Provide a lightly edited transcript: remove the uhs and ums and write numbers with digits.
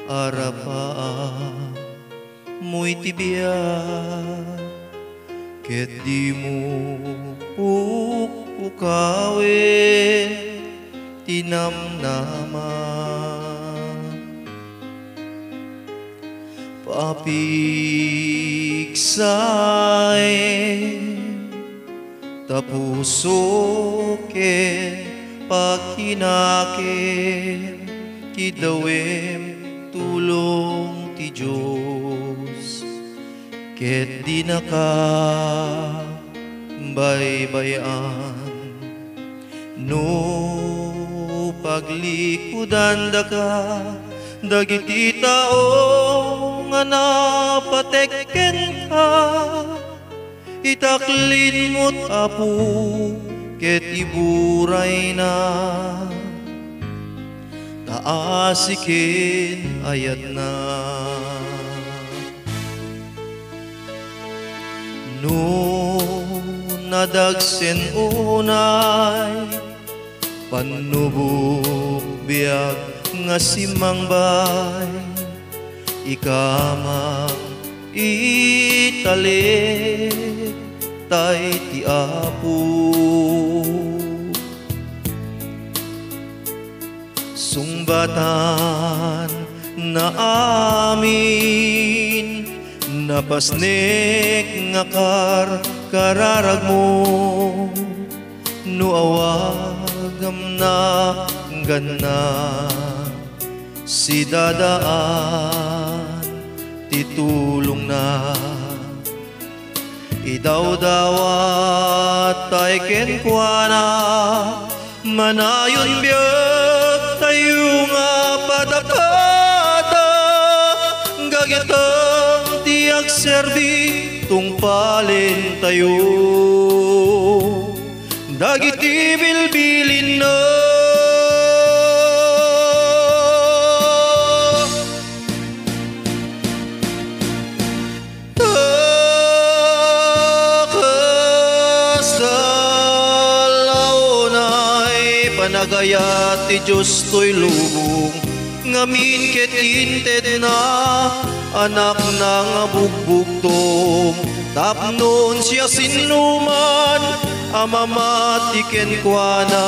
arapa mo'y tibiyak, ket di mo pukawin tinamnaman. Papiksay tapuso ket pagkinakit kidawem tulong ti Diyos, ket di nakabaybayan no paglikudan daka dagiti tao nga napatekken ka, itaklin mo't apu ket iburay na taasikin ayat na. No nadagsen unay panubog biag nga simangbay, ikamang itali tay ti Apo. Sungbatan na amin napasnek nga kararag mo, no awagam na gana si dadaan titulong na. Idawdawat tay kenkwana manayon biyag tayo nga padapata, gagitang tiyak serbi tungpalin tayo, dagiti bilbilin na. Panagayat ti Diyos to'y lubong, ngamin ket inted na anak ng bugbugtong. Tapnon siya sinuman, amamatiken kwa na